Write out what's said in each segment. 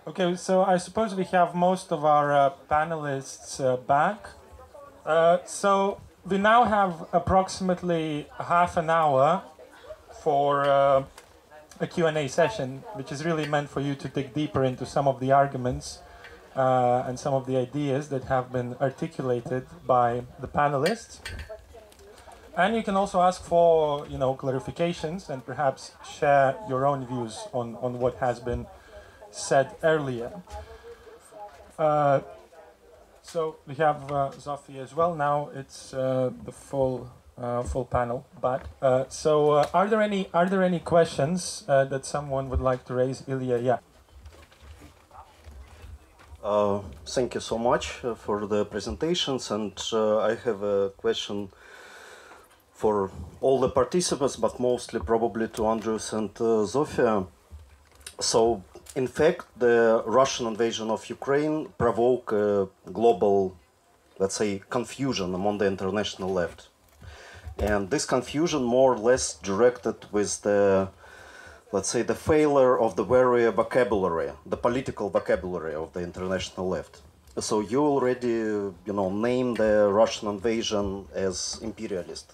Okay, so I suppose we have most of our panelists back. So we now have approximately half an hour for a Q&A session, which is really meant for you to dig deeper into some of the arguments and some of the ideas that have been articulated by the panelists. And you can also ask for, clarifications and perhaps share your own views on what has been said earlier. So we have Zofia as well. Now it's the full panel. But are there any questions that someone would like to raise? Ilya, yeah. Thank you so much for the presentations, and I have a question for all the participants, but mostly probably to Andrius and Zofia. So, in fact, the Russian invasion of Ukraine provoked a global, let's say, confusion among the international left. And this confusion more or less directed with the, let's say, the failure of the very vocabulary, the political vocabulary of the international left. So you already, named the Russian invasion as imperialist.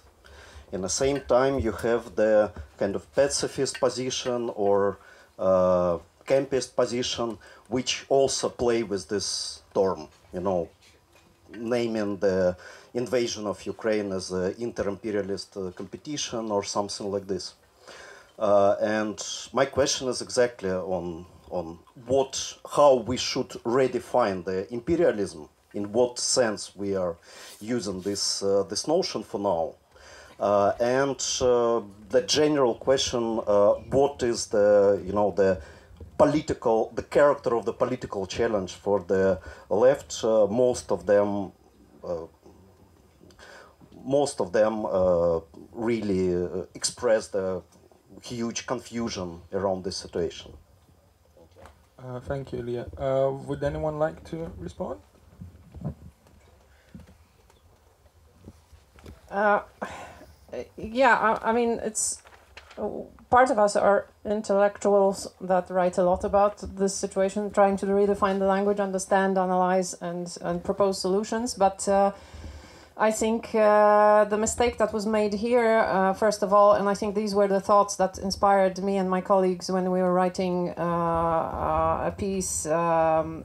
In the same time, you have the kind of pacifist position or campist position, which also play with this term, naming the invasion of Ukraine as an inter-imperialist competition or something like this. And my question is exactly on how we should redefine the imperialism, in what sense we are using this notion for now. And the general question, what is the character of the political challenge for the left? Most of them really expressed a huge confusion around this situation. Thank you, Ilya. Would anyone like to respond? Yeah, I mean, it's part of us are intellectuals that write a lot about this situation, trying to redefine the language, understand, analyze, and propose solutions. But I think the mistake that was made here, first of all, and I think these were the thoughts that inspired me and my colleagues when we were writing a piece entitled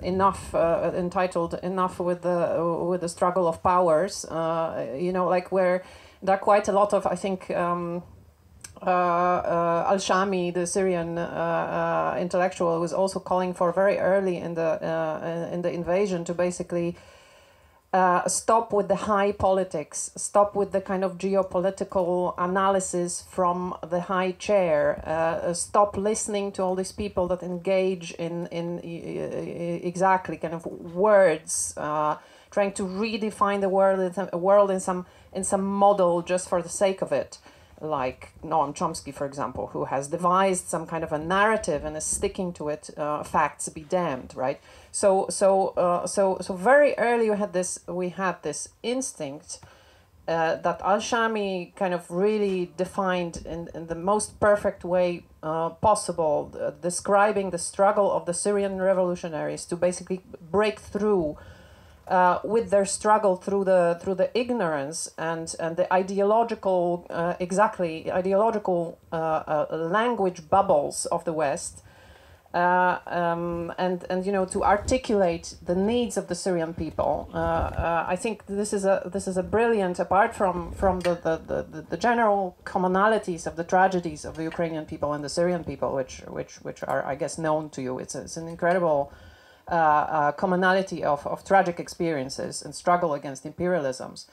"Enough with the Struggle of Powers," where there are quite a lot of, I think, Al-Shami, the Syrian intellectual, was also calling for very early in the invasion to basically stop with the high politics, stop with the kind of geopolitical analysis from the high chair, stop listening to all these people that engage in exactly kind of words, trying to redefine the world in some model just for the sake of it, like Noam Chomsky, for example, who has devised some kind of a narrative and is sticking to it. Facts be damned, right? So very early we had this instinct that Al-Shami kind of really defined in the most perfect way possible, describing the struggle of the Syrian revolutionaries to basically break through with their struggle through the ignorance and the ideological language bubbles of the West, and to articulate the needs of the Syrian people. I think this is a brilliant, apart from the general commonalities of the tragedies of the Ukrainian people and the Syrian people, which are, I guess, known to you. It's an incredible commonality of tragic experiences and struggle against imperialisms.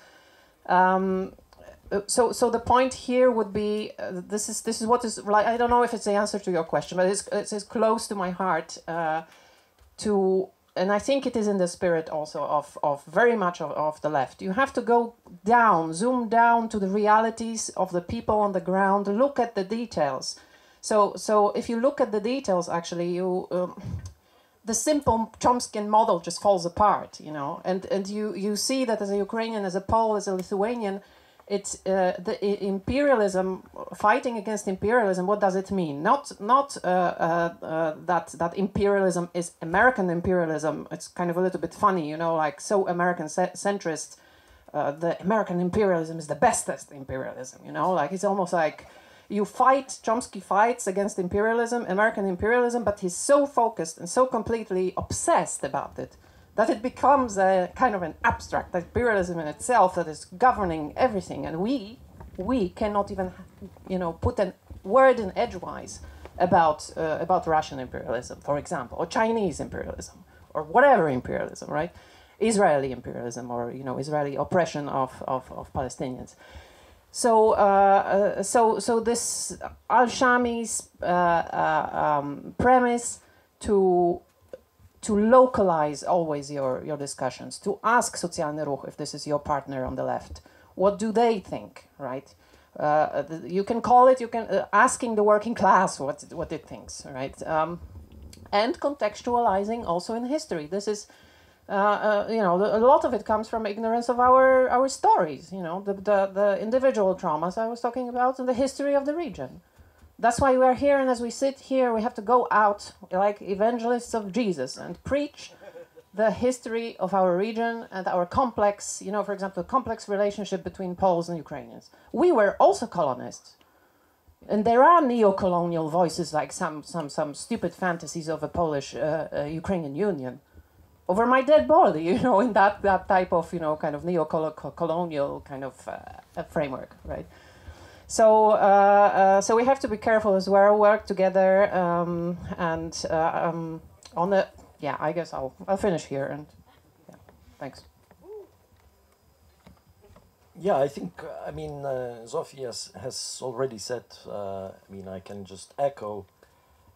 So the point here would be this is what is like. I don't know if it's the answer to your question, but it's close to my heart. And I think it is in the spirit also of very much of the left. You have to go down, zoom down to the realities of the people on the ground. Look at the details. So if you look at the details, actually, the simple Chomskyan model just falls apart, and you see that as a Ukrainian, as a Pole, as a Lithuanian, imperialism, fighting against imperialism. What does it mean? Not that imperialism is American imperialism. It's kind of a little bit funny, you know, like so American centrist. The American imperialism is the bestest imperialism, you know, like it's almost like you fight, Chomsky fights against imperialism, American imperialism, but he's so focused and so completely obsessed about it that it becomes a kind of an abstract imperialism in itself that is governing everything. And we cannot even, you know, put a word in edgewise about Russian imperialism, for example, or Chinese imperialism, or whatever imperialism, right? Israeli imperialism, or, you know, Israeli oppression of Palestinians. So so this Al-Shami's premise to localize always your discussions, to ask Socialnyi Rukh, if this is your partner on the left, what do they think, right? You can call it, you can asking the working class what it thinks, right? And contextualizing also in history. This is. You know, a lot of it comes from ignorance of our stories, you know, the individual traumas I was talking about and the history of the region. That's why we're here, and as we sit here, we have to go out like evangelists of Jesus and preach the history of our region and our complex, you know, for example, complex relationship between Poles and Ukrainians. We were also colonists. And there are neo-colonial voices like some stupid fantasies of a Polish-Ukrainian union. Over my dead body, you know, in that type of, you know, kind of neo-colonial kind of framework, right? So so we have to be careful as well, work together, and on the, yeah, I guess I'll finish here, and yeah, thanks. Yeah, I think, I mean, Zofia has already said, I mean, I can just echo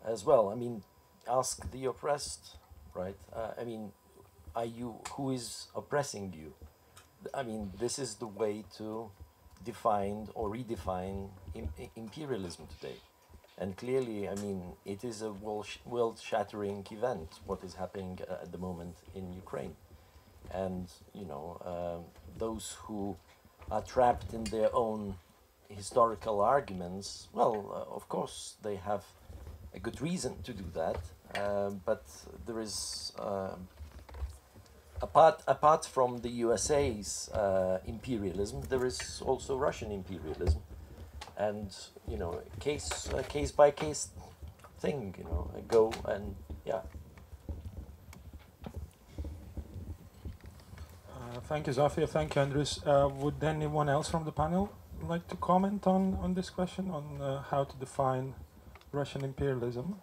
as well. I mean, ask the oppressed, right? I mean, who is oppressing you? I mean, this is the way to define or redefine imperialism today. And clearly, I mean, it is a world-shattering event, what is happening at the moment in Ukraine. And, you know, those who are trapped in their own historical arguments, well, of course, they have a good reason to do that. But there is... Apart from the USA's imperialism, there is also Russian imperialism, and, you know, case by case thing, you know, go and yeah. Thank you, Zofia. Thank you, Andrius. Would anyone else from the panel like to comment on this question, on how to define Russian imperialism?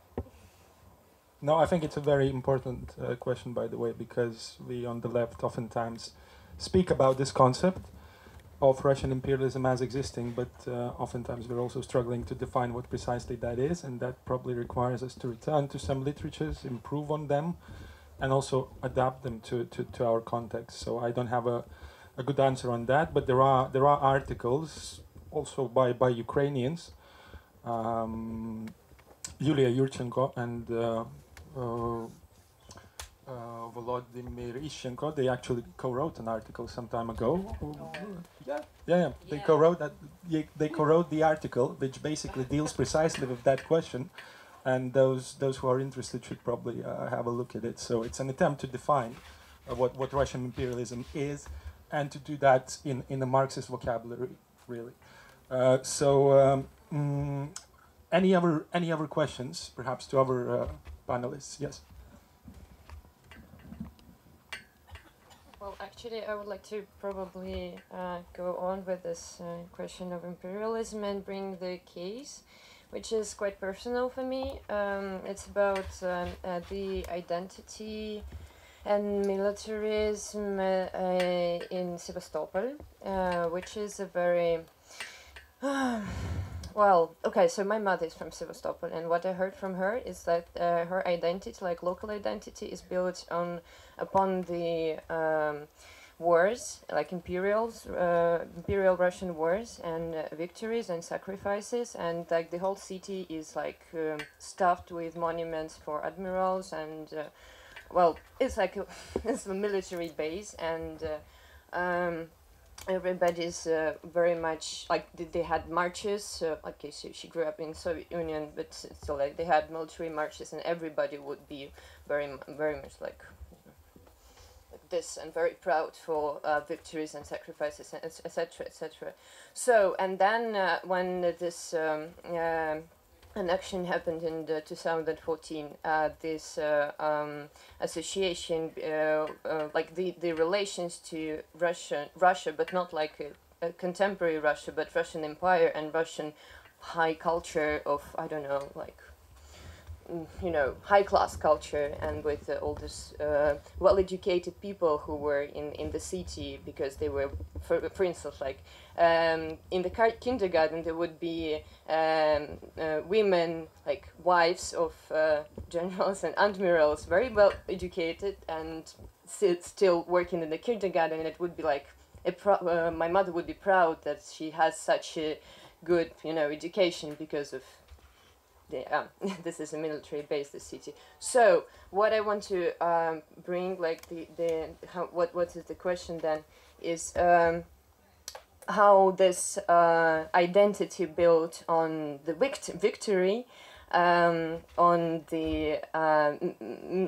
No, I think it's a very important question, by the way, because we on the left oftentimes speak about this concept of Russian imperialism as existing, but oftentimes we're also struggling to define what precisely that is, and that probably requires us to return to some literatures, improve on them, and also adapt them to our context. So I don't have a good answer on that, but there are articles also by Ukrainians, Yulia Yurchenko and Volodymyr Ishchenko. They actually co-wrote an article some time ago. Yeah. They co-wrote that. They co-wrote the article, which basically deals precisely with that question. And those who are interested should probably have a look at it. So it's an attempt to define what Russian imperialism is, and to do that in a Marxist vocabulary, really. Any other questions, perhaps, to our panelists? Yes. Well, actually, I would like to probably go on with this question of imperialism and bring the case, which is quite personal for me. It's about the identity and militarism in Sevastopol, which is a very... well, okay, so my mother is from Sevastopol, and what I heard from her is that her identity, like local identity, is built upon the wars, like imperial Russian wars and victories and sacrifices, and like the whole city is like stuffed with monuments for admirals, and well, it's like it's a military base, and everybody's very much like they had marches. Okay, she grew up in Soviet Union, but still, like they had military marches, and everybody would be very much like this and very proud for victories and sacrifices, etc., etc. So, and then when this election happened in 2014, this association, like the relations to Russia, but not like a contemporary Russia, but Russian Empire and Russian high culture of, I don't know, like, you know, high class culture, and with all this well-educated people who were in the city, because they were, for instance, like in the kindergarten there would be women, like wives of generals and admirals, very well educated and still working in the kindergarten, and it would be like my mother would be proud that she has such a good, you know, education because of this is a military base, the city. So what I want to bring, like what is the question then, is how this identity built on the victory, on the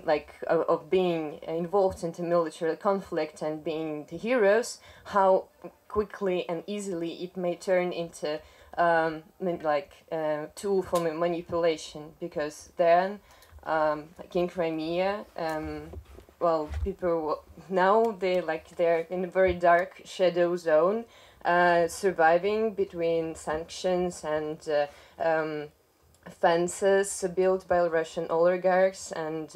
like of being involved in the military conflict and being the heroes, how quickly and easily it may turn into tool for manipulation, because then like in Crimea, well, people now they're in a very dark shadow zone, surviving between sanctions and fences built by Russian oligarchs, and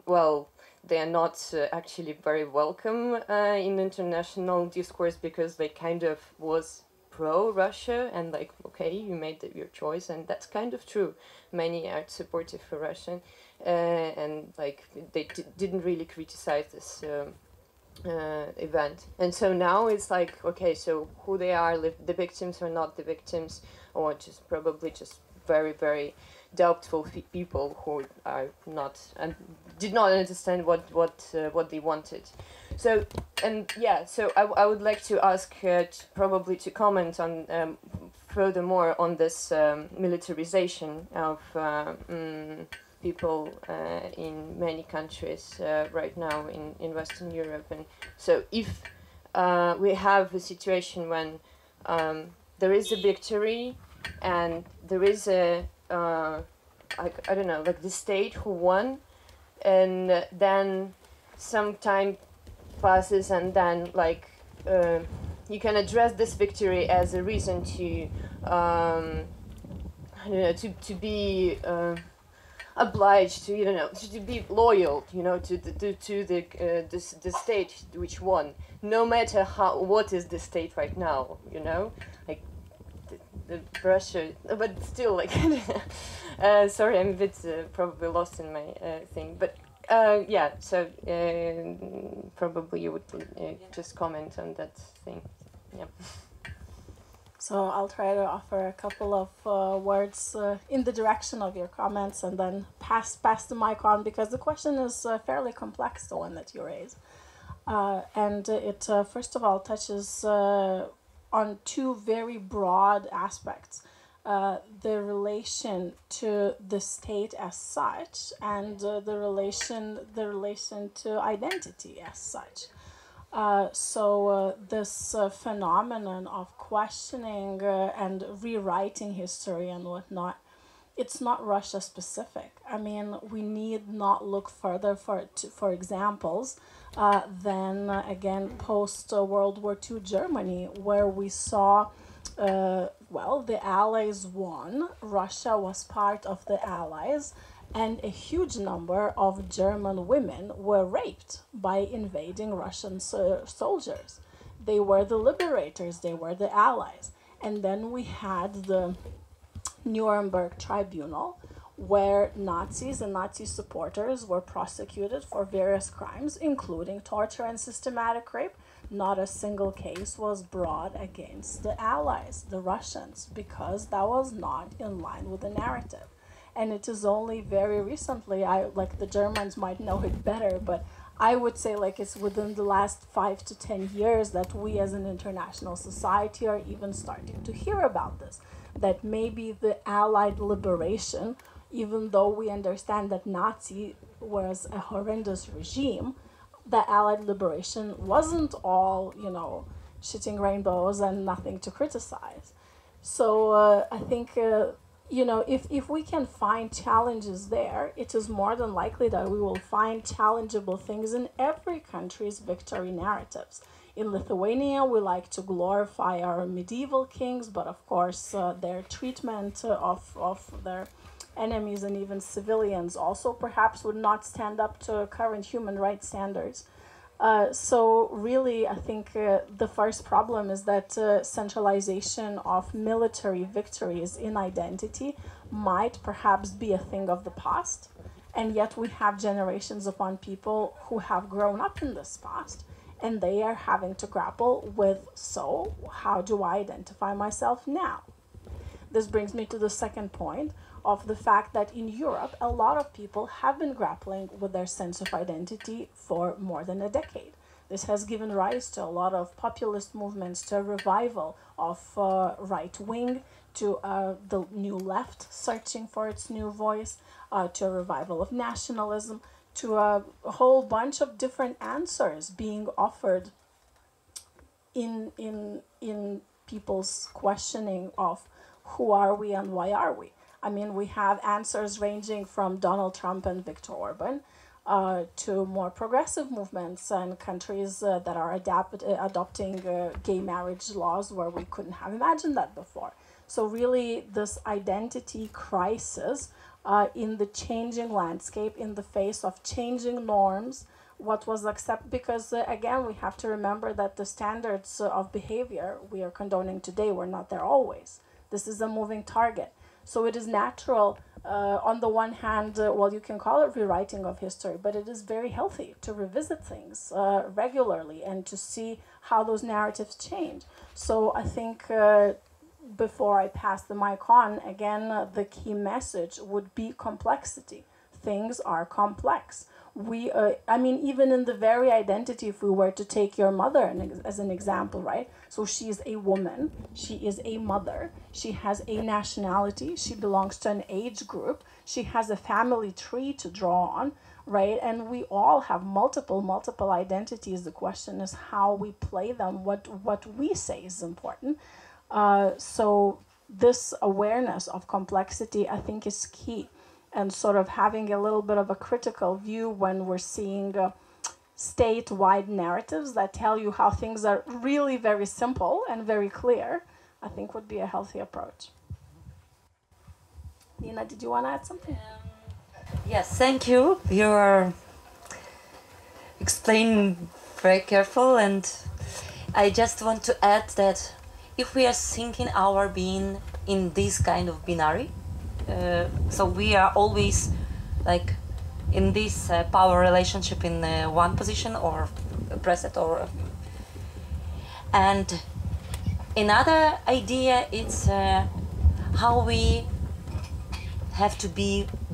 well, they are not actually very welcome in international discourse, because they kind of was pro-Russia, and like, okay, you made your choice, and that's kind of true. Many are supportive for Russia, and like they didn't really criticize this event. And so now it's like, okay, so who they are, the victims or not the victims, or just probably just very, very doubtful people who are not and did not understand what they wanted. So, and yeah, so I would like to ask probably to comment on furthermore on this militarization of people in many countries right now in Western Europe. And so if we have a situation when there is a victory and there is a I don't know, like the state who won, and then some time passes, and then like you can address this victory as a reason to I don't know, to be obliged to, you know, to be loyal, you know, to the state which won, no matter what is the state right now, you know, like the Russia, but still, like sorry, I'm a bit probably lost in my thing, but yeah, so probably you would just comment on that thing. Yeah. So I'll try to offer a couple of words in the direction of your comments, and then pass the mic on, because the question is fairly complex, the one that you raise. And it first of all touches on two very broad aspects. The relation to the state as such, and the relation to identity as such. So this phenomenon of questioning and rewriting history and whatnot, it's not Russia specific. I mean, we need not look further for examples than again post World War II Germany, where we saw well, the Allies won, Russia was part of the Allies, and a huge number of German women were raped by invading Russian soldiers. They were the liberators, they were the Allies. And then we had the Nuremberg Tribunal, where Nazis and Nazi supporters were prosecuted for various crimes, including torture and systematic rape. Not a single case was brought against the Allies, the Russians, because that was not in line with the narrative. And it is only very recently, like the Germans might know it better, but I would say like it's within the last 5 to 10 years that we as an international society are even starting to hear about this. That maybe the Allied liberation, even though we understand that Nazi was a horrendous regime, the Allied liberation wasn't all, you know, shitting rainbows and nothing to criticize. So I think, you know, if we can find challenges there, it is more than likely that we will find challengeable things in every country's victory narratives. In Lithuania, we like to glorify our medieval kings, but of course their treatment of their enemies and even civilians also perhaps would not stand up to current human rights standards. So really, I think the first problem is that centralization of military victories in identity might perhaps be a thing of the past, and yet we have generations upon people who have grown up in this past, and they are having to grapple with, so how do I identify myself now? This brings me to the second point of the fact that in Europe, a lot of people have been grappling with their sense of identity for more than a decade. This has given rise to a lot of populist movements, to a revival of right wing, to the new left searching for its new voice, to a revival of nationalism, to a whole bunch of different answers being offered in people's questioning of who are we and why are we. I mean, we have answers ranging from Donald Trump and Viktor Orban to more progressive movements and countries that are adopting gay marriage laws where we couldn't have imagined that before. So really, this identity crisis in the changing landscape, in the face of changing norms, what was accepted, because again, we have to remember that the standards of behavior we are condoning today were not there always. This is a moving target. So it is natural, on the one hand, well, you can call it rewriting of history, but it is very healthy to revisit things regularly and to see how those narratives change. So I think before I pass the mic on, again, the key message would be complexity. Things are complex. I mean, even in the very identity, if we were to take your mother as an example, right? So she is a woman, she is a mother, she has a nationality, she belongs to an age group, she has a family tree to draw on, right? And we all have multiple identities. The question is how we play them, what we say is important. So this awareness of complexity, I think, is key. And sort of having a little bit of a critical view when we're seeing statewide narratives that tell you how things are really very simple and very clear, I think would be a healthy approach. Nina, did you want to add something? Yes, thank you. You are explaining very careful, and I just want to add that if we are thinking our being in this kind of binary, so we are always like in this power relationship in one position or oppressed or and another idea is how we have to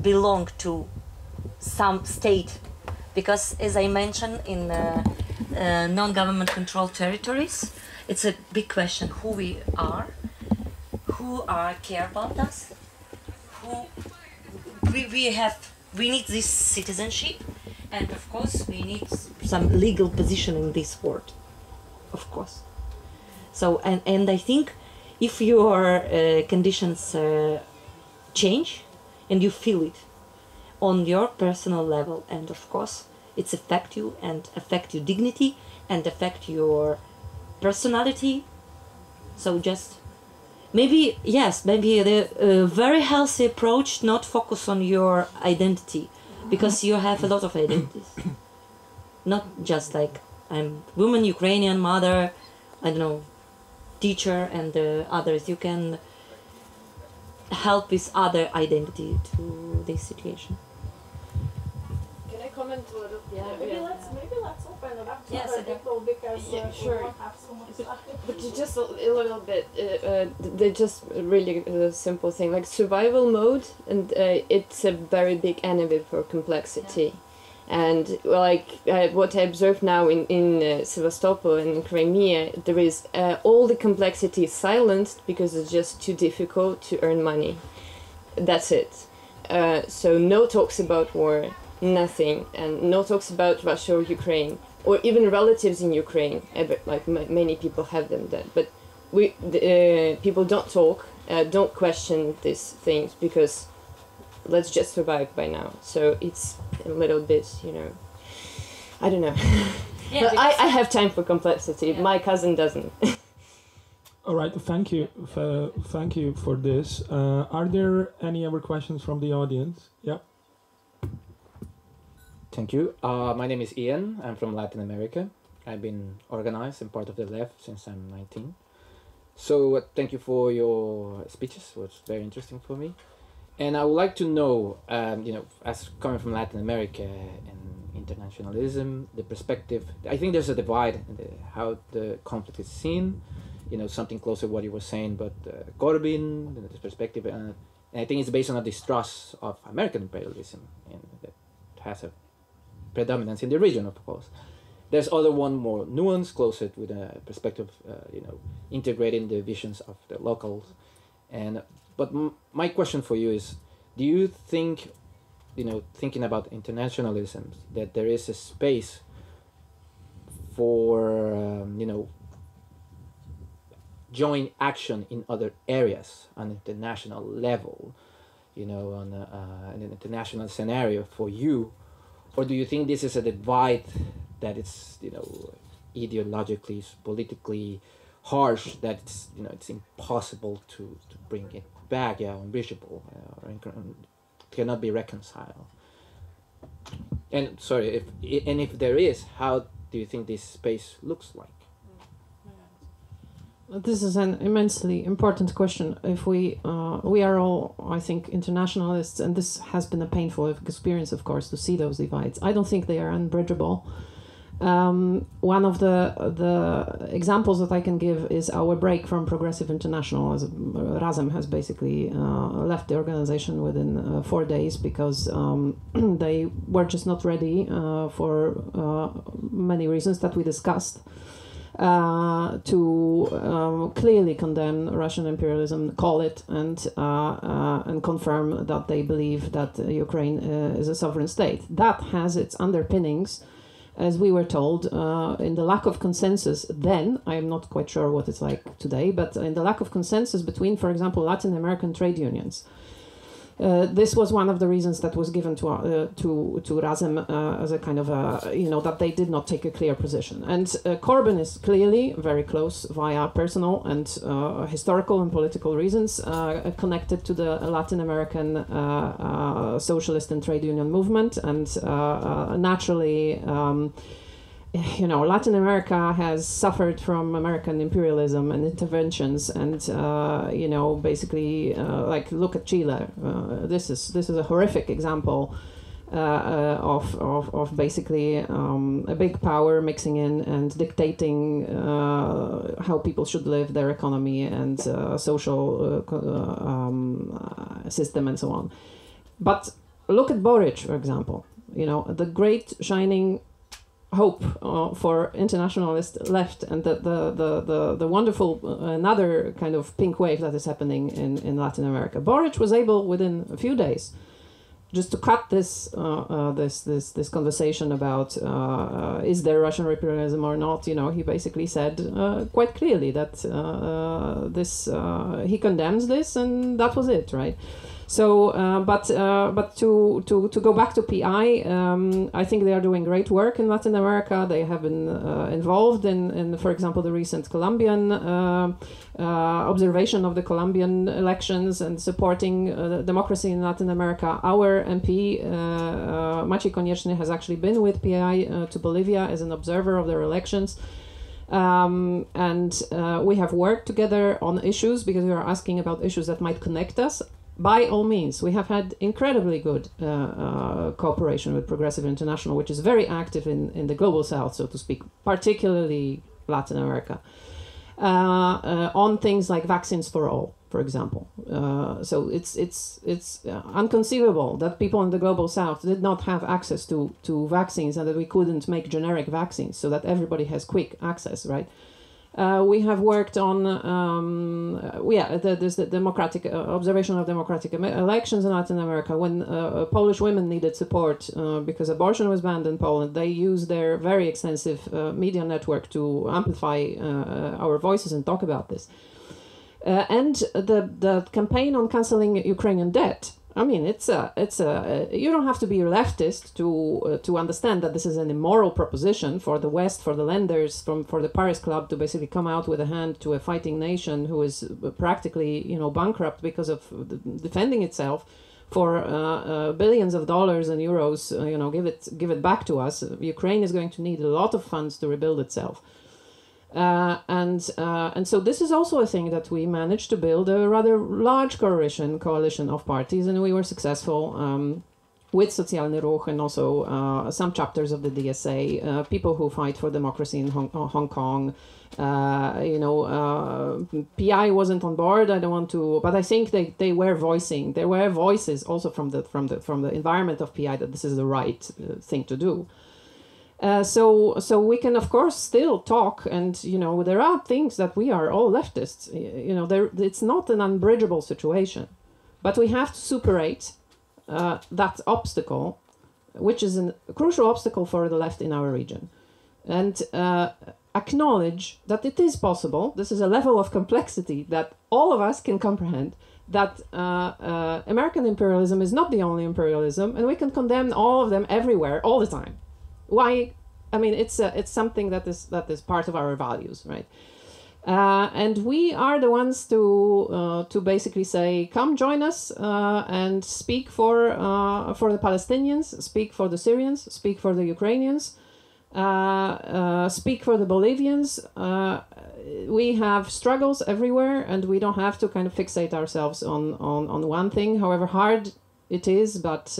belong to some state, because as I mentioned in non-government controlled territories, it's a big question who we are, who care about us, we need this citizenship, and of course we need some legal position in this world, of course. So and I think if your conditions change and you feel it on your personal level, and of course it's affect you and affect your dignity and affect your personality, so just maybe the very healthy approach, not focus on your identity, because you have a lot of identities. Not just like I'm woman, Ukrainian, mother, I don't know, teacher and others. You can help with other identity to this situation. Can I comment a little? Yeah, maybe let's open it up to Yes, other people, because sure. we don't have so much stuff. But just a little bit, they're just really simple thing, like survival mode, and it's a very big enemy for complexity. And what I observe now in Sevastopol and Crimea, there is all the complexity is silenced because it's just too difficult to earn money. That's it. So no talks about war, nothing, and no talks about Russia or Ukraine, or even relatives in Ukraine. Like many people have them dead, but people don't talk, don't question these things because let's just survive by now. So it's a little bit, I don't know. Yeah, I have time for complexity. Yeah. My cousin doesn't. All right, thank you for this. Are there any other questions from the audience? Yeah. Thank you. My name is Ian. I'm from Latin America. I've been organized and part of the left since I'm 19. So thank you for your speeches. It was very interesting for me. And I would like to know, as coming from Latin America and internationalism, the perspective, I think there's a divide in how the conflict is seen, something closer to what you were saying, but Corbyn, this perspective, and I think it's based on a distrust of American imperialism, and that has a predominance in the region, of course. There's other one more nuanced, closer with a perspective, integrating the visions of the locals. But my question for you is, do you think, thinking about internationalism, that there is a space for, joint action in other areas on an international level, on an international scenario for you? Or do you think this is a divide that it's, ideologically, politically harsh, that it's impossible to bring it back, unbreachable, cannot be reconciled? And sorry, if there is, how do you think this space looks like? This is an immensely important question. If we are all, I think, internationalists, and this has been a painful experience, of course, to see those divides. I don't think they are unbridgeable. One of the examples that I can give is our break from Progressive International, as Razem has basically left the organization within 4 days because they were just not ready for many reasons that we discussed. To clearly condemn Russian imperialism, call it, and confirm that they believe that Ukraine is a sovereign state. That has its underpinnings, as we were told, in the lack of consensus then. I am not quite sure what it's like today, but in the lack of consensus between, for example, Latin American trade unions. This was one of the reasons that was given to Razem as a kind of that they did not take a clear position. And Corbyn is clearly very close via personal and historical and political reasons connected to the Latin American socialist and trade union movement, and naturally. Latin America has suffered from American imperialism and interventions, and basically, look at Chile. This is a horrific example of basically a big power mixing in and dictating how people should live, their economy and social system and so on. But look at Boric, for example. The great shining hope for internationalist left, and the wonderful another kind of pink wave that is happening in Latin America. Boric was able within a few days just to cut this conversation about is there Russian imperialism or not. He basically said quite clearly that he condemns this, and that was it, right? So, but to go back to PI, I think they are doing great work in Latin America. They have been involved in, for example, the recent Colombian observation of the Colombian elections and supporting democracy in Latin America. Our MP, Maciej Konieczny, has actually been with PI to Bolivia as an observer of their elections. And we have worked together on issues because we are asking about issues that might connect us. By all means, we have had incredibly good cooperation with Progressive International, which is very active in the global south, so to speak, particularly Latin America, on things like vaccines for all. for example. So it's inconceivable that people in the global south did not have access to vaccines, and that we couldn't make generic vaccines so that everybody has quick access, right? We have worked on the democratic observation of democratic elections in Latin America. When Polish women needed support because abortion was banned in Poland, they used their very extensive media network to amplify our voices and talk about this. And the campaign on canceling Ukrainian debt. I mean, it's a you don't have to be a leftist to understand that this is an immoral proposition for the West, for the lenders, for the Paris Club to basically come out with a hand to a fighting nation who is practically, bankrupt because of defending itself for billions of dollars and euros. Give it back to us. Ukraine is going to need a lot of funds to rebuild itself. And so this is also a thing that we managed to build a rather large coalition of parties, and we were successful with Socialnyi Rukh and also some chapters of the DSA, people who fight for democracy in Hong Kong. PI wasn't on board. I don't want to, but I think there were voices also from the environment of PI that this is the right thing to do. So we can of course still talk, and there are things that we are all leftists. It's not an unbridgeable situation, but we have to superate that obstacle, which is a crucial obstacle for the left in our region, and acknowledge that it is possible. This is a level of complexity that all of us can comprehend. That American imperialism is not the only imperialism, and we can condemn all of them everywhere, all the time. Why? I mean, it's something that is part of our values, right? And we are the ones to basically say, come join us and speak for the Palestinians, speak for the Syrians, speak for the Ukrainians, speak for the Bolivians. We have struggles everywhere, and we don't have to kind of fixate ourselves on one thing, however hard it is, but.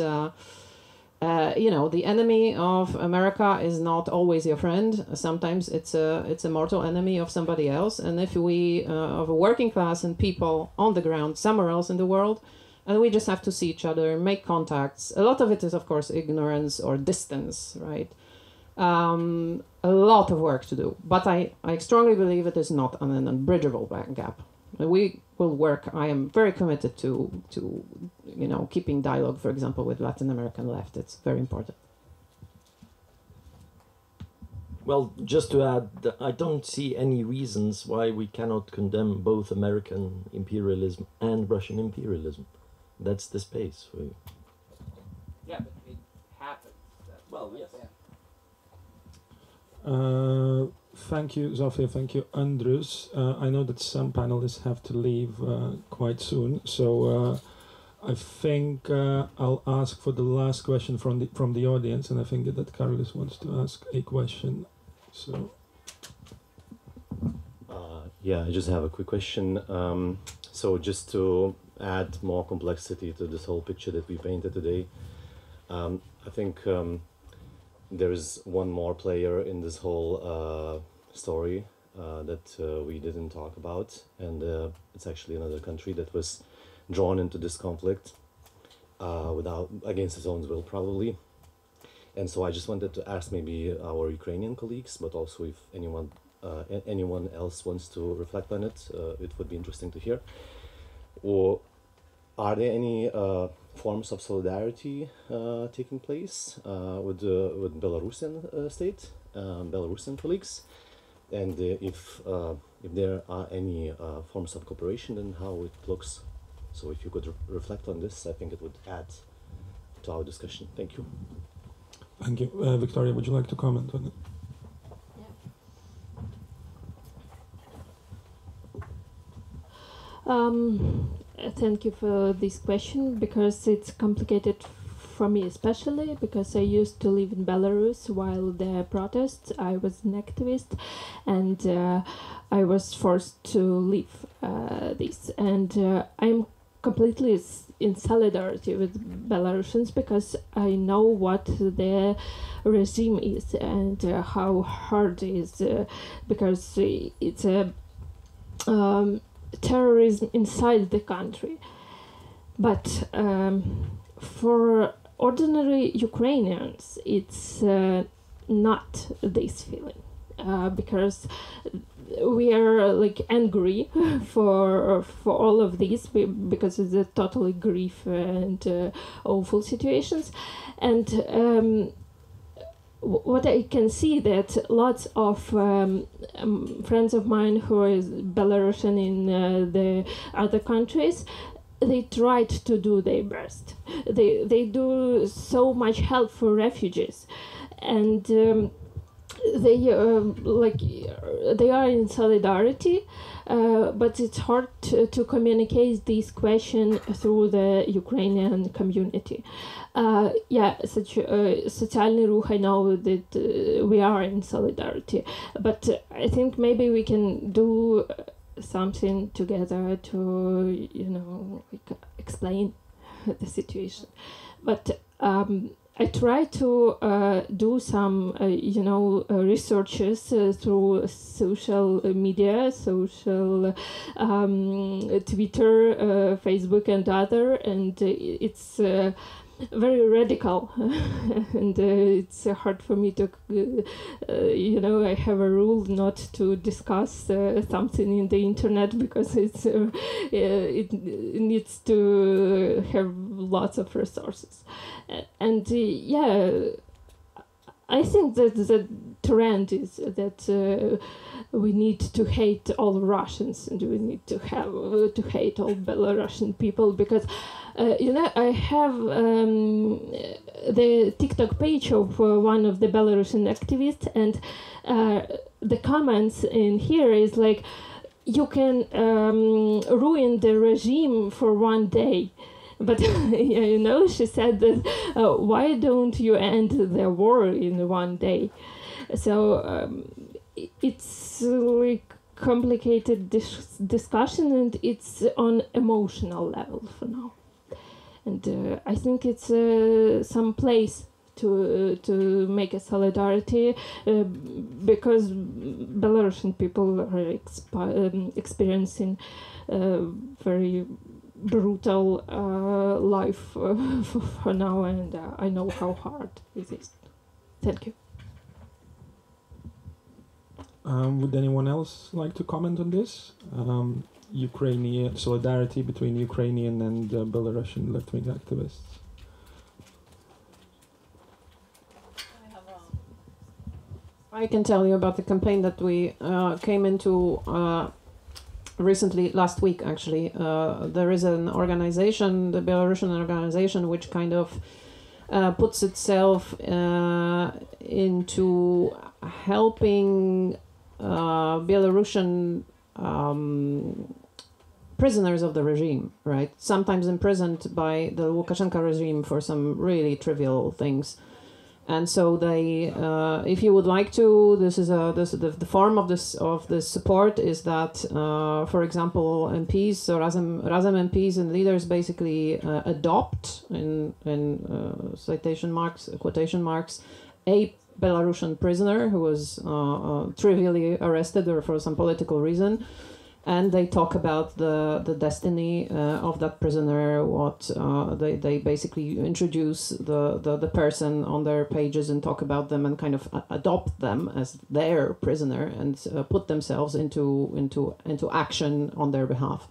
The enemy of America is not always your friend. Sometimes it's a mortal enemy of somebody else. And if we of a working class and people on the ground somewhere else in the world, and we just have to see each other, make contacts. A lot of it is, of course, ignorance or distance, right? A lot of work to do. But I strongly believe it is not an unbridgeable gap. We will work. I am very committed to keeping dialogue, for example, with Latin American left. It's very important. Well, just to add, I don't see any reasons why we cannot condemn both American imperialism and Russian imperialism. That's the space for you. Yeah, but it happens. Well, yes. Yeah. Thank you, Zofia. Thank you, Andrius. I know that some panelists have to leave quite soon, so I think I'll ask for the last question from the audience, and I think that Carlos wants to ask a question. So. Yeah, I just have a quick question. So just to add more complexity to this whole picture that we painted today, I think. There is one more player in this whole story that we didn't talk about, and it's actually another country that was drawn into this conflict against its own will, probably. And so I just wanted to ask maybe our Ukrainian colleagues, but also if anyone else wants to reflect on it, it would be interesting to hear. Or are there any forms of solidarity taking place with Belarusian state, Belarusian colleagues, and if there are any forms of cooperation and how it looks. So if you could reflect on this, I think it would add to our discussion. Thank you. Thank you. Viktoriia, would you like to comment on it? Thank you for this question, because it's complicated for me, especially because I used to live in Belarus while there are protests. I was an activist, and I was forced to leave this. And I'm completely in solidarity with Belarusians, because I know what the regime is and how hard it is, because it's a terrorism inside the country. But for ordinary Ukrainians, it's not this feeling, because we are like angry for all of this, because it's a totally grief and awful situations. And what I can see that lots of friends of mine who are Belarusian in the other countries, they tried to do their best. They do so much help for refugees, and they are in solidarity, but it's hard to communicate this question through the Ukrainian community. Socialnyi Rukh, I know that we are in solidarity, but I think maybe we can do something together to, explain the situation. But I try to do some, researches through social media, social Twitter, Facebook, and other, and it's very radical, and it's hard for me to, I have a rule not to discuss something in the internet, because it needs to have lots of resources. And I think that the trend is that we need to hate all Russians, and we need to hate all Belarusian people, because I have the TikTok page of one of the Belarusian activists, and the comments in here is like, you can ruin the regime for one day. But, she said that, why don't you end the war in one day? So it's like complicated discussion, and it's on emotional level for now. And I think it's some place to make a solidarity, because Belarusian people are experiencing very brutal life for now, and I know how hard it is. Thank you. Would anyone else like to comment on this? Ukrainian solidarity between Ukrainian and Belarusian left-wing activists. I can tell you about the campaign that we came into recently, last week actually. There is an organization, the Belarusian organization, which kind of puts itself into helping Belarusian prisoners of the regime, right? Sometimes imprisoned by the Lukashenko regime for some really trivial things. And so they, if you would like to, the form of this support is that, for example, MPs, so Razem MPs and leaders basically adopt, in quotation marks, a Belarusian prisoner who was trivially arrested or for some political reason, and they talk about the destiny of that prisoner. What they basically introduce the person on their pages and talk about them and kind of adopt them as their prisoner and put themselves into action on their behalf.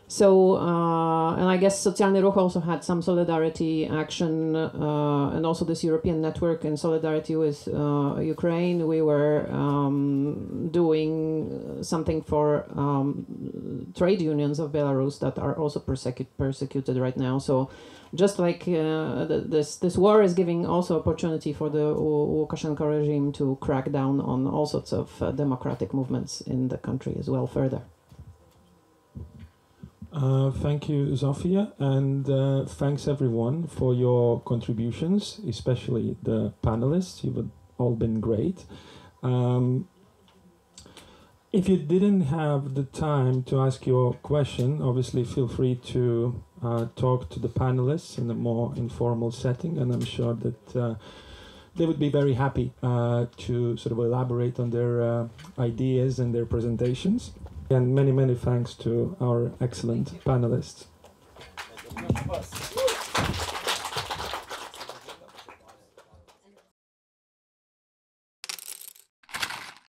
So, and I guess Socialnyi Rukh also had some solidarity action, and also this European network in solidarity with Ukraine. We were doing something for trade unions of Belarus that are also persecuted right now. So, just like this war is giving also opportunity for the Lukashenko regime to crack down on all sorts of democratic movements in the country as well further. Thank you, Zofia, and thanks everyone for your contributions, especially the panelists. You've all been great. If you didn't have the time to ask your question, obviously feel free to talk to the panelists in a more informal setting, and I'm sure that they would be very happy to sort of elaborate on their ideas and their presentations. And many, many thanks to our excellent panelists.